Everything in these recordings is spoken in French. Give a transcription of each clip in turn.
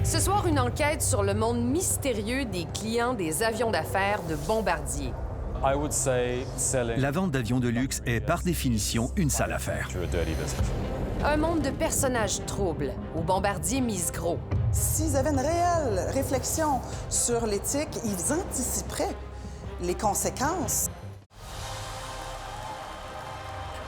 Ce soir, une enquête sur le monde mystérieux des clients des avions d'affaires de Bombardier. La vente d'avions de luxe est par définition une sale affaire. Un monde de personnages troubles, où Bombardier mise gros. S'ils avaient une réelle réflexion sur l'éthique, ils anticiperaient les conséquences.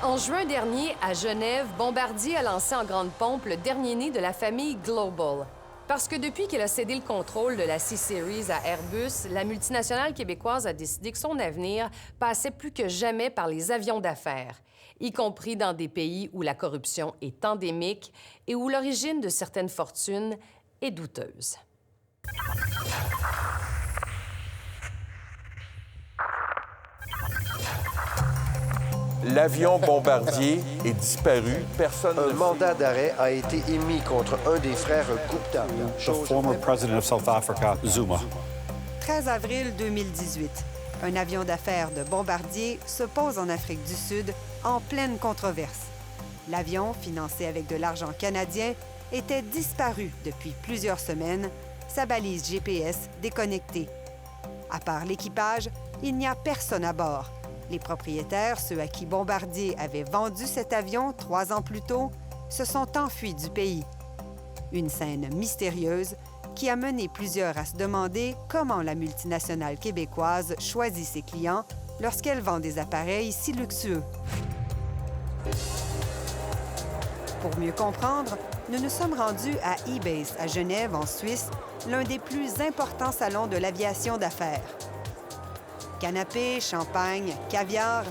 En juin dernier, à Genève, Bombardier a lancé en grande pompe le dernier né de la famille Global. Parce que depuis qu'elle a cédé le contrôle de la C-Series à Airbus, la multinationale québécoise a décidé que son avenir passait plus que jamais par les avions d'affaires, y compris dans des pays où la corruption est endémique et où l'origine de certaines fortunes est douteuse. L'avion Bombardier est disparu. Un mandat d'arrêt a été émis contre un des frères Gupta. The former president of South Africa, Zuma. 13 avril 2018. Un avion d'affaires de Bombardier se pose en Afrique du Sud en pleine controverse. L'avion, financé avec de l'argent canadien, était disparu depuis plusieurs semaines, sa balise GPS déconnectée. À part l'équipage, il n'y a personne à bord. Les propriétaires, ceux à qui Bombardier avait vendu cet avion 3 ans plus tôt, se sont enfuis du pays. Une scène mystérieuse qui a mené plusieurs à se demander comment la multinationale québécoise choisit ses clients lorsqu'elle vend des appareils si luxueux. Pour mieux comprendre, nous nous sommes rendus à EBACE à Genève, en Suisse, l'un des plus importants salons de l'aviation d'affaires. Canapés, champagne, caviar,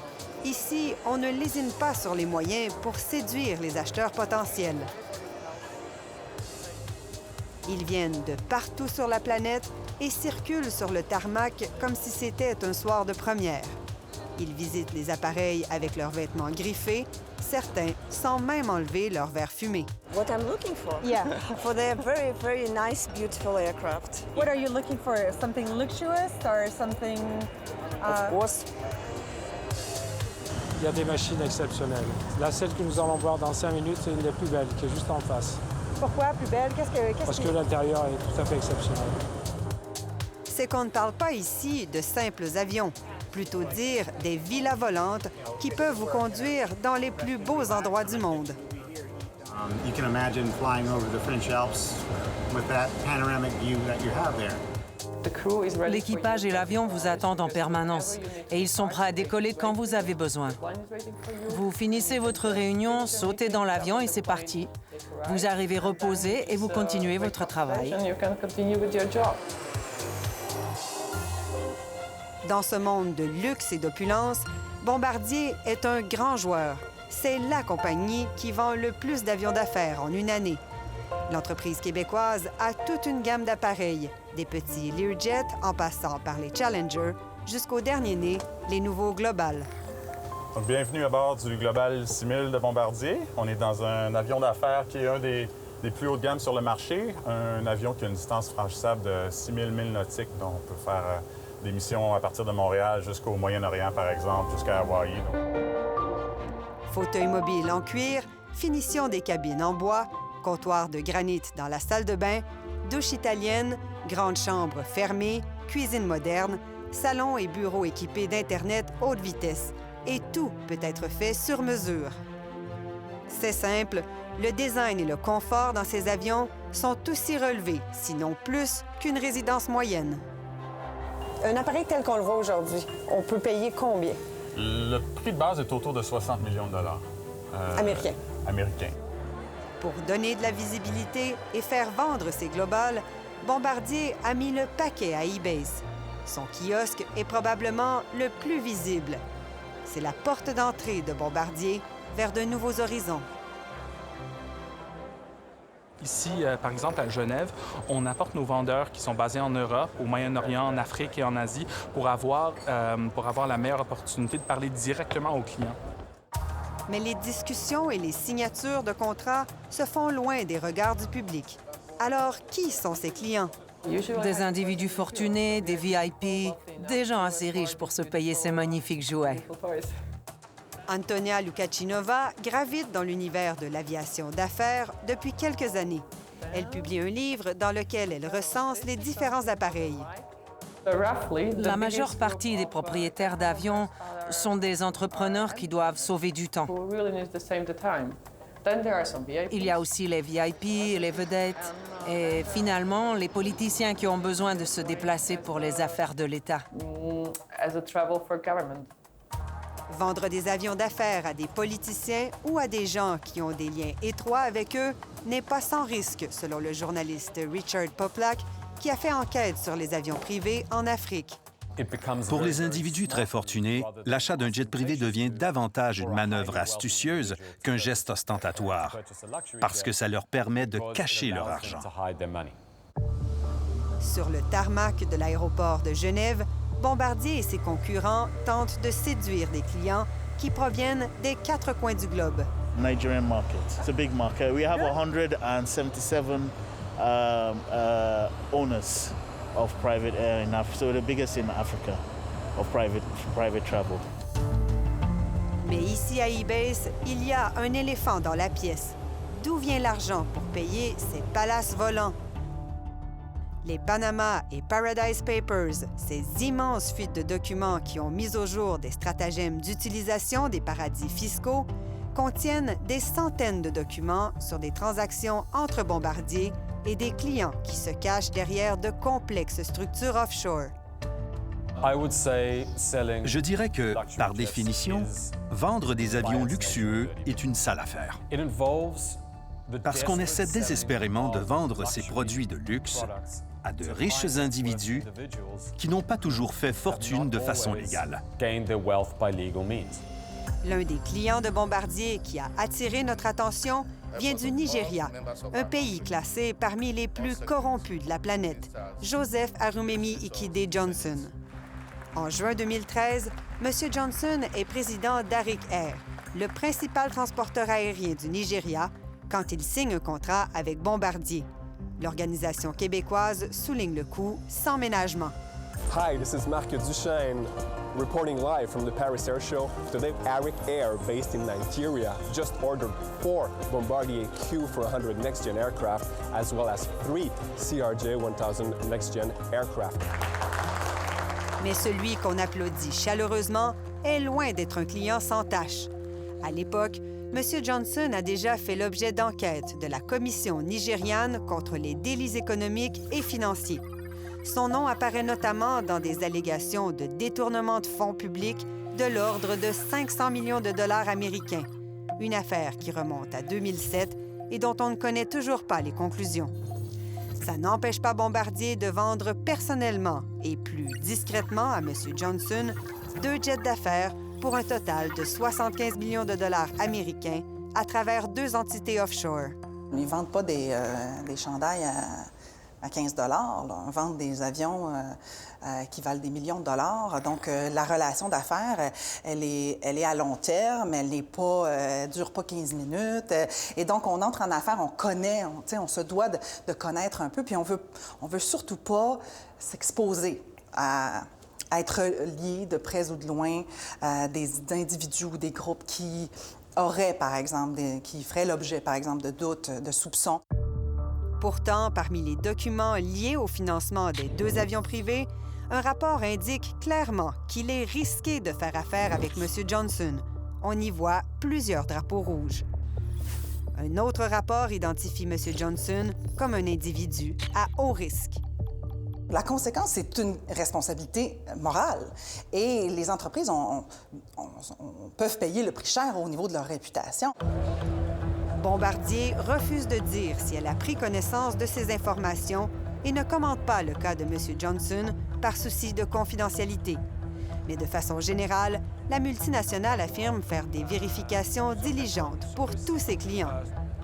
ici, on ne lésine pas sur les moyens pour séduire les acheteurs potentiels. Ils viennent de partout sur la planète et circulent sur le tarmac comme si c'était un soir de première. Ils visitent les appareils avec leurs vêtements griffés, certains sans même enlever leur verre fumé. What I'm looking for? Yeah. For their very, very nice, beautiful aircraft. What are you looking for? Something luxurious or something... Of course. Il y a des machines exceptionnelles. Là, celle que nous allons voir dans 5 minutes, c'est une des plus belles, qui est juste en face. Pourquoi plus belle? Parce que l'intérieur est tout à fait exceptionnel. C'est qu'on ne parle pas ici de simples avions, plutôt dire des villas volantes qui peuvent vous conduire dans les plus beaux endroits du monde. You can imagine flying over the French Alps with that panoramic view that you have there. L'équipage et l'avion vous attendent en permanence et ils sont prêts à décoller quand vous avez besoin. Vous finissez votre réunion, sautez dans l'avion et c'est parti. Vous arrivez reposé et vous continuez votre travail. Dans ce monde de luxe et d'opulence, Bombardier est un grand joueur. C'est la compagnie qui vend le plus d'avions d'affaires en une année. L'entreprise québécoise a toute une gamme d'appareils, des petits Learjet en passant par les Challenger jusqu'au dernier né, les nouveaux Global. Donc, bienvenue à bord du Global 6000 de Bombardier. On est dans un avion d'affaires qui est un des plus haut de gamme sur le marché, un avion qui a une distance franchissable de 6000 milles nautiques, donc on peut faire des missions à partir de Montréal jusqu'au Moyen-Orient, par exemple, jusqu'à Hawaï. Fauteuil mobile en cuir, finition des cabines en bois, comptoir de granit dans la salle de bain, douche italienne, grande chambre fermée, cuisine moderne, salon et bureau équipés d'Internet haute vitesse. Et tout peut être fait sur mesure. C'est simple, le design et le confort dans ces avions sont aussi relevés, sinon plus, qu'une résidence moyenne. Un appareil tel qu'on le voit aujourd'hui, on peut payer combien? Le prix de base est autour de 60 millions de dollars. Américains. Américains. Pour donner de la visibilité et faire vendre ses Global, Bombardier a mis le paquet à EBACE. Son kiosque est probablement le plus visible. C'est la porte d'entrée de Bombardier vers de nouveaux horizons. Ici, par exemple, à Genève, on apporte nos vendeurs qui sont basés en Europe, au Moyen-Orient, en Afrique et en Asie pour avoir la meilleure opportunité de parler directement aux clients. Mais les discussions et les signatures de contrats se font loin des regards du public. Alors, qui sont ces clients? Des individus fortunés, des VIP, des gens assez riches pour se payer ces magnifiques jouets. Antonia Lukacinova gravite dans l'univers de l'aviation d'affaires depuis quelques années. Elle publie un livre dans lequel elle recense les différents appareils. La majeure partie des propriétaires d'avions sont des entrepreneurs qui doivent sauver du temps. Il y a aussi les VIP, les vedettes et finalement les politiciens qui ont besoin de se déplacer pour les affaires de l'État. Vendre des avions d'affaires à des politiciens ou à des gens qui ont des liens étroits avec eux n'est pas sans risque, selon le journaliste Richard Poplack, qui a fait enquête sur les avions privés en Afrique. Pour les individus très fortunés, l'achat d'un jet privé devient davantage une manœuvre astucieuse qu'un geste ostentatoire, parce que ça leur permet de cacher leur argent. Sur le tarmac de l'aéroport de Genève, Bombardier et ses concurrents tentent de séduire des clients qui proviennent des 4 coins du globe. Nigerian market. It's a big market. We have 177 owners of private air in Africa, so the biggest in Africa of private travel. Mais ici à eBase, il y a un éléphant dans la pièce. D'où vient l'argent pour payer ces palaces volants? Les Panama et Paradise Papers, ces immenses fuites de documents qui ont mis au jour des stratagèmes d'utilisation des paradis fiscaux, contiennent des centaines de documents sur des transactions entre Bombardier et des clients qui se cachent derrière de complexes structures offshore. Je dirais que, par définition, vendre des avions luxueux est une sale affaire. Parce qu'on essaie désespérément de vendre ces produits de luxe à de riches individus qui n'ont pas toujours fait fortune de façon légale. L'un des clients de Bombardier qui a attiré notre attention vient du Nigeria, un pays classé parmi les plus corrompus de la planète, Joseph Arumemi Ikide Johnson. En juin 2013, M. Johnson est président d'Arik Air, le principal transporteur aérien du Nigeria, quand il signe un contrat avec Bombardier. L'organisation québécoise souligne le coût sans ménagement. Hi, this is Marc Duchesne, reporting live from the Paris Air Show. Today, Arik Air, based in Nigeria, just ordered 4 Bombardier Q400 next-gen aircraft, as well as 3 CRJ-1000 next-gen aircraft. Mais celui qu'on applaudit chaleureusement est loin d'être un client sans tâche. À l'époque, M. Johnson a déjà fait l'objet d'enquêtes de la Commission nigériane contre les délits économiques et financiers. Son nom apparaît notamment dans des allégations de détournement de fonds publics de l'ordre de 500 millions de dollars américains, une affaire qui remonte à 2007 et dont on ne connaît toujours pas les conclusions. Ça n'empêche pas Bombardier de vendre personnellement et plus discrètement à M. Johnson 2 jets d'affaires pour un total de 75 millions de dollars américains à travers 2 entités offshore. Ils ne vendent pas des chandails à 15 $. On vend des avions qui valent des millions de dollars. Donc, la relation d'affaires, elle est à long terme, elle n'est pas, dure pas 15 minutes. Et donc, on entre en affaires, on connaît, on se doit de connaître un peu, puis on veut surtout pas s'exposer à être lié de près ou de loin des individus ou des groupes qui auraient, par exemple, qui feraient l'objet, par exemple, de doutes, de soupçons. Pourtant, parmi les documents liés au financement des 2 avions privés, un rapport indique clairement qu'il est risqué de faire affaire avec M. Johnson. On y voit plusieurs drapeaux rouges. Un autre rapport identifie M. Johnson comme un individu à haut risque. La conséquence, c'est une responsabilité morale. Et les entreprises peuvent payer le prix cher au niveau de leur réputation. Bombardier refuse de dire si elle a pris connaissance de ces informations et ne commente pas le cas de M. Johnson par souci de confidentialité. Mais de façon générale, la multinationale affirme faire des vérifications diligentes pour tous ses clients.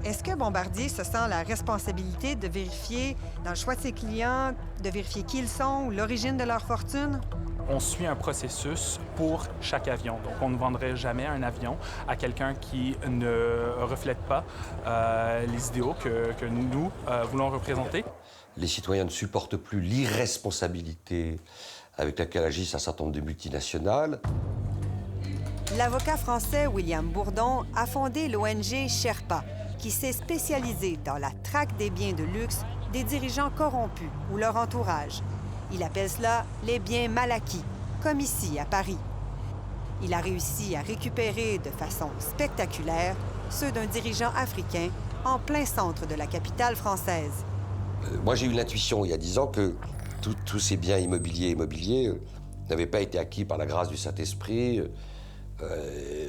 Est-ce que Bombardier se sent la responsabilité de vérifier, dans le choix de ses clients, de vérifier qui ils sont ou l'origine de leur fortune? On suit un processus pour chaque avion. Donc, on ne vendrait jamais un avion à quelqu'un qui ne reflète pas les idéaux que nous voulons représenter. Les citoyens ne supportent plus l'irresponsabilité avec laquelle agissent un certain nombre de multinationales. L'avocat français William Bourdon a fondé l'ONG Sherpa, qui s'est spécialisé dans la traque des biens de luxe des dirigeants corrompus ou leur entourage. Il appelle cela les biens mal acquis, comme ici à Paris. Il a réussi à récupérer de façon spectaculaire ceux d'un dirigeant africain en plein centre de la capitale française. Moi, j'ai eu l'intuition il y a 10 ans que tous ces biens immobiliers n'avaient pas été acquis par la grâce du Saint-Esprit,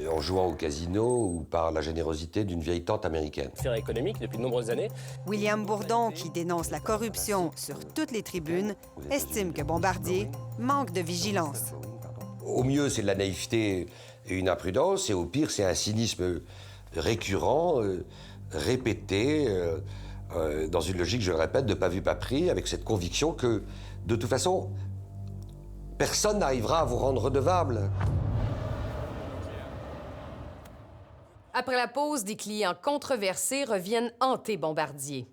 en jouant au casino ou par la générosité d'une vieille tante américaine. Affaires économiques depuis de nombreuses années. William Bourdon, qui dénonce la corruption sur toutes les tribunes, estime que Bombardier manque de vigilance. Au mieux, c'est de la naïveté et une imprudence, et au pire, c'est un cynisme récurrent, répété, dans une logique, je le répète, de pas vu, pas pris, avec cette conviction que, de toute façon, personne n'arrivera à vous rendre redevable. Après la pause, des clients controversés reviennent hanter Bombardier.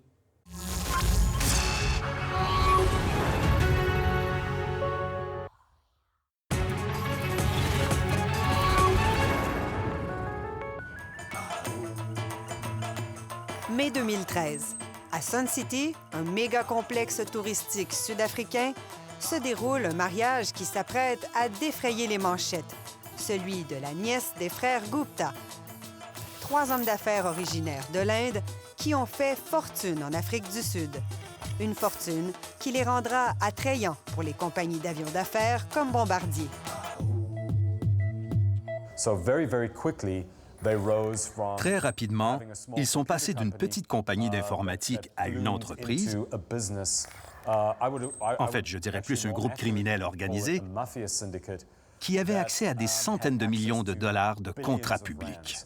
Mai 2013. À Sun City, un méga complexe touristique sud-africain, se déroule un mariage qui s'apprête à défrayer les manchettes, celui de la nièce des frères Gupta. 3 hommes d'affaires originaires de l'Inde qui ont fait fortune en Afrique du Sud. Une fortune qui les rendra attrayants pour les compagnies d'avions d'affaires comme Bombardier. Très rapidement, ils sont passés d'une petite compagnie d'informatique à une entreprise. En fait, je dirais plus un groupe criminel organisé qui avait accès à des centaines de millions de dollars de contrats publics.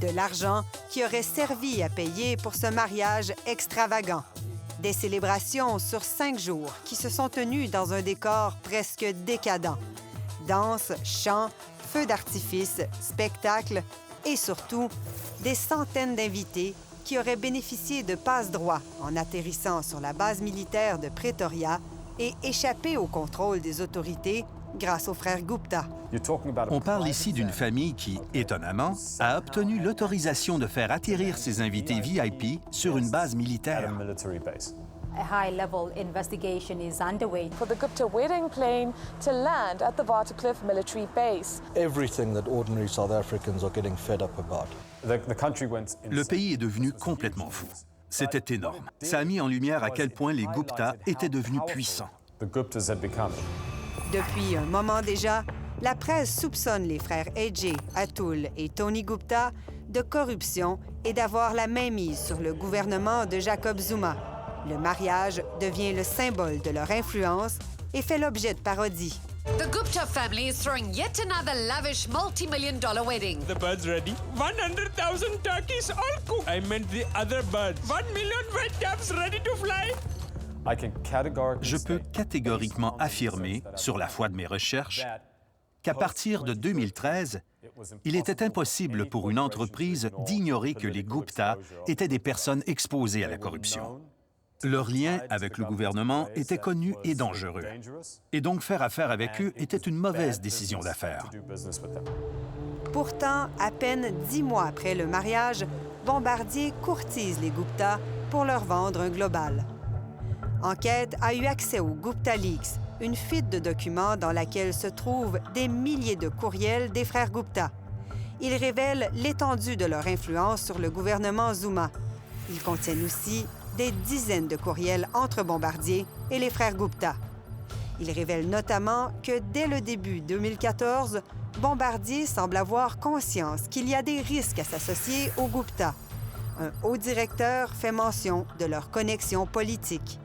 De l'argent qui aurait servi à payer pour ce mariage extravagant. Des célébrations sur 5 jours qui se sont tenues dans un décor presque décadent. Danse, chants, feux d'artifice, spectacles et surtout des centaines d'invités qui auraient bénéficié de passe-droit en atterrissant sur la base militaire de Pretoria et échappé au contrôle des autorités grâce aux frères Gupta. On parle ici d'une famille qui, étonnamment, a obtenu l'autorisation de faire atterrir ses invités VIP sur une base militaire. A high-level investigation is underway for the Gupta wedding plane to land at the Waterkloof military base. Everything that ordinary South Africans are getting fed up about. Le pays est devenu complètement fou. C'était énorme. Ça a mis en lumière à quel point les Gupta étaient devenus puissants. Depuis un moment déjà, la presse soupçonne les frères AJ, Atul et Tony Gupta de corruption et d'avoir la mainmise sur le gouvernement de Jacob Zuma. Le mariage devient le symbole de leur influence et fait l'objet de parodies. The Gupta family is throwing yet another lavish multi-million-dollar wedding. The birds ready. 100,000 turkeys all cooked. I meant the other birds. 1 million white doves ready to fly. Je peux catégoriquement affirmer, sur la foi de mes recherches, qu'à partir de 2013, il était impossible pour une entreprise d'ignorer que les Gupta étaient des personnes exposées à la corruption. Leur lien avec le gouvernement était connu et dangereux. Et donc faire affaire avec eux était une mauvaise décision d'affaires. Pourtant, à peine 10 mois après le mariage, Bombardier courtise les Gupta pour leur vendre un global. Enquête a eu accès au Gupta Leaks, une fuite de documents dans laquelle se trouvent des milliers de courriels des frères Gupta. Ils révèlent l'étendue de leur influence sur le gouvernement Zuma. Ils contiennent aussi des dizaines de courriels entre Bombardier et les frères Gupta. Ils révèlent notamment que dès le début 2014, Bombardier semble avoir conscience qu'il y a des risques à s'associer aux Gupta. Un haut directeur fait mention de leur connexion politique.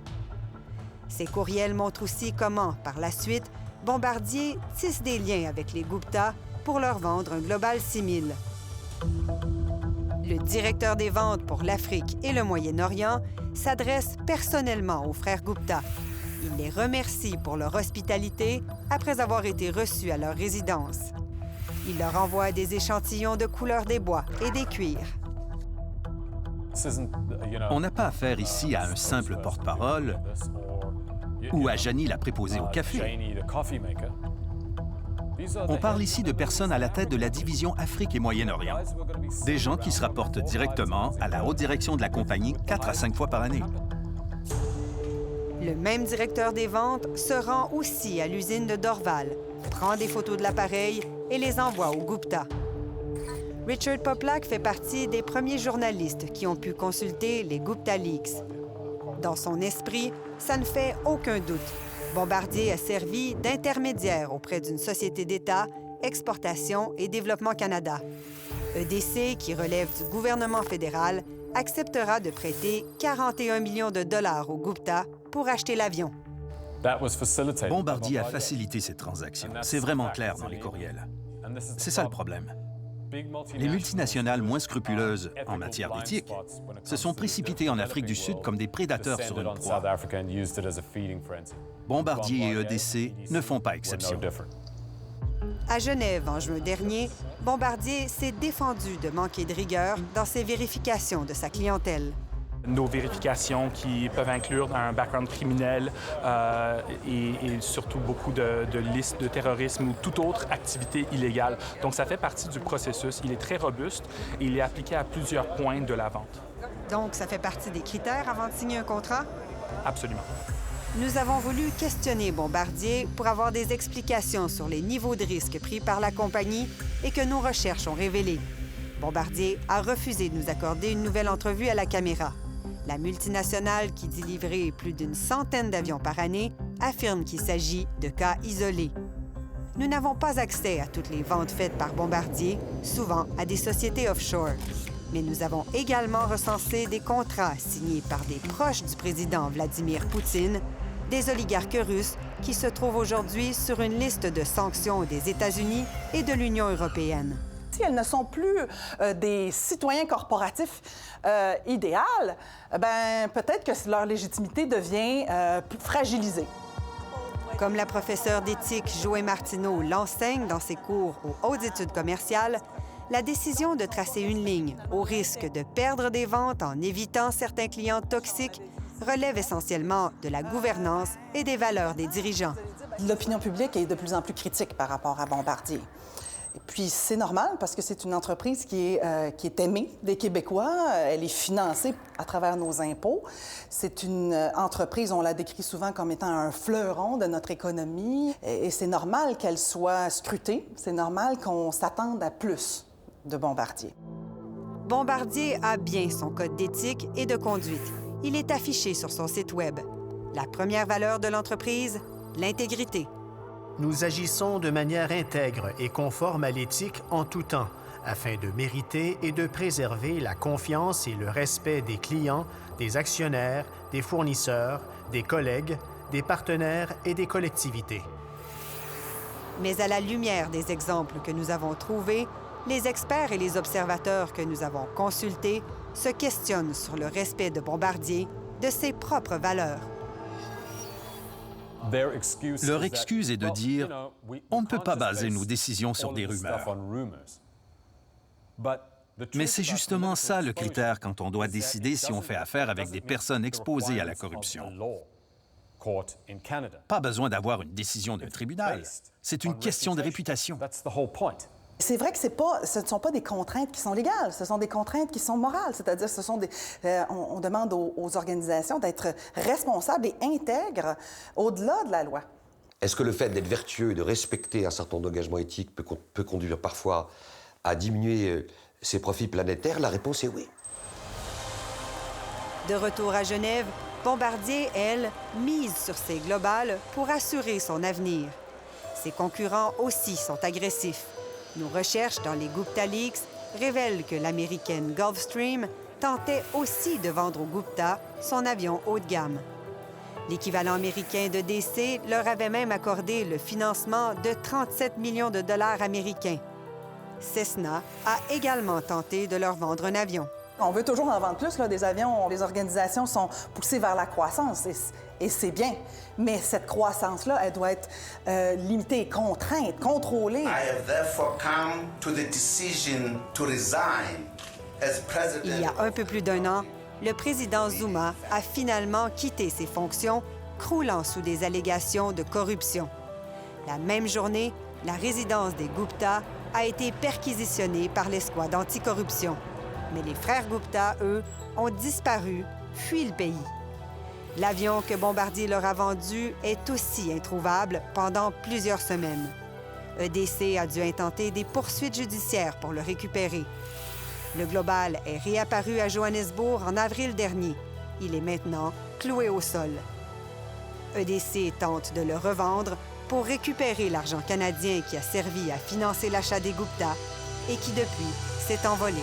Ces courriels montrent aussi comment, par la suite, Bombardier tisse des liens avec les Gupta pour leur vendre un Global 6000. Le directeur des ventes pour l'Afrique et le Moyen-Orient s'adresse personnellement aux frères Gupta. Il les remercie pour leur hospitalité après avoir été reçus à leur résidence. Il leur envoie des échantillons de couleur des bois et des cuirs. On n'a pas affaire ici à un simple porte-parole ou à Janie la préposée au café. On parle ici de personnes à la tête de la division Afrique et Moyen-Orient. Des gens qui se rapportent directement à la haute direction de la compagnie 4 à 5 fois par année. Le même directeur des ventes se rend aussi à l'usine de Dorval, prend des photos de l'appareil et les envoie au Gupta. Richard Poplack fait partie des premiers journalistes qui ont pu consulter les Gupta Leaks. Dans son esprit, ça ne fait aucun doute. Bombardier a servi d'intermédiaire auprès d'une société d'État, Exportation et Développement Canada. EDC, qui relève du gouvernement fédéral, acceptera de prêter 41 millions de dollars au Gupta pour acheter l'avion. Bombardier a facilité cette transaction. C'est vraiment clair dans les courriels. C'est ça le problème. Les multinationales moins scrupuleuses en matière d'éthique se sont précipitées en Afrique du Sud comme des prédateurs sur une proie. Bombardier et EDC ne font pas exception. À Genève, en juin dernier, Bombardier s'est défendu de manquer de rigueur dans ses vérifications de sa clientèle. Nos vérifications qui peuvent inclure un background criminel et surtout beaucoup de listes de terrorisme ou toute autre activité illégale. Donc, ça fait partie du processus. Il est très robuste et il est appliqué à plusieurs points de la vente. Donc, ça fait partie des critères avant de signer un contrat? Absolument. Nous avons voulu questionner Bombardier pour avoir des explications sur les niveaux de risque pris par la compagnie et que nos recherches ont révélés. Bombardier a refusé de nous accorder une nouvelle entrevue à la caméra. La multinationale, qui dit livrer plus d'une centaine d'avions par année, affirme qu'il s'agit de cas isolés. Nous n'avons pas accès à toutes les ventes faites par Bombardier, souvent à des sociétés offshore. Mais nous avons également recensé des contrats signés par des proches du président Vladimir Poutine, des oligarques russes qui se trouvent aujourd'hui sur une liste de sanctions des États-Unis et de l'Union européenne. Si elles ne sont plus des citoyens corporatifs idéales, ben peut-être que leur légitimité devient plus fragilisée. Comme la professeure d'éthique Joëlle Martineau l'enseigne dans ses cours aux hautes études commerciales, la décision de tracer une ligne au risque de perdre des ventes en évitant certains clients toxiques relève essentiellement de la gouvernance et des valeurs des dirigeants. L'opinion publique est de plus en plus critique par rapport à Bombardier. Et puis, c'est normal parce que c'est une entreprise qui est aimée des Québécois. Elle est financée à travers nos impôts. C'est une entreprise, on la décrit souvent comme étant un fleuron de notre économie. Et c'est normal qu'elle soit scrutée. C'est normal qu'on s'attende à plus de Bombardier. Bombardier a bien son code d'éthique et de conduite. Il est affiché sur son site Web. La première valeur de l'entreprise, l'intégrité. Nous agissons de manière intègre et conforme à l'éthique en tout temps, afin de mériter et de préserver la confiance et le respect des clients, des actionnaires, des fournisseurs, des collègues, des partenaires et des collectivités. Mais à la lumière des exemples que nous avons trouvés, les experts et les observateurs que nous avons consultés se questionnent sur le respect de Bombardier, de ses propres valeurs. Leur excuse est de dire « on ne peut pas baser nos décisions sur des rumeurs ». Mais c'est justement ça le critère quand on doit décider si on fait affaire avec des personnes exposées à la corruption. Pas besoin d'avoir une décision d'un tribunal. C'est une question de réputation. C'est vrai que ce ne sont pas des contraintes qui sont légales, ce sont des contraintes qui sont morales. C'est-à-dire on demande aux organisations d'être responsables et intègres au-delà de la loi. Est-ce que le fait d'être vertueux et de respecter un certain nombre d'engagements éthiques peut conduire parfois à diminuer ses profits planétaires? La réponse est oui. De retour à Genève, Bombardier, elle, mise sur ses globales pour assurer son avenir. Ses concurrents aussi sont agressifs. Nos recherches dans les Gupta Leaks révèlent que l'américaine Gulfstream tentait aussi de vendre au Gupta son avion haut de gamme. L'équivalent américain de DC leur avait même accordé le financement de 37 millions de dollars américains. Cessna a également tenté de leur vendre un avion. On veut toujours en vendre plus, là, des avions. Les organisations sont poussées vers la croissance, et c'est bien. Mais cette croissance-là, elle doit être limitée, contrainte, contrôlée. I have therefore come to the decision to resign as president. Il y a un peu plus d'un an, le président Zuma a finalement quitté ses fonctions, croulant sous des allégations de corruption. La même journée, La résidence des Gupta a été perquisitionnée par l'escouade anticorruption. Mais les frères Gupta, eux, ont disparu, fui le pays. L'avion que Bombardier leur a vendu est aussi introuvable pendant plusieurs semaines. EDC a dû intenter des poursuites judiciaires pour le récupérer. Le Global est réapparu à Johannesburg en avril dernier. Il est maintenant cloué au sol. EDC tente de le revendre pour récupérer l'argent canadien qui a servi à financer l'achat des Gupta et qui, depuis, s'est envolé.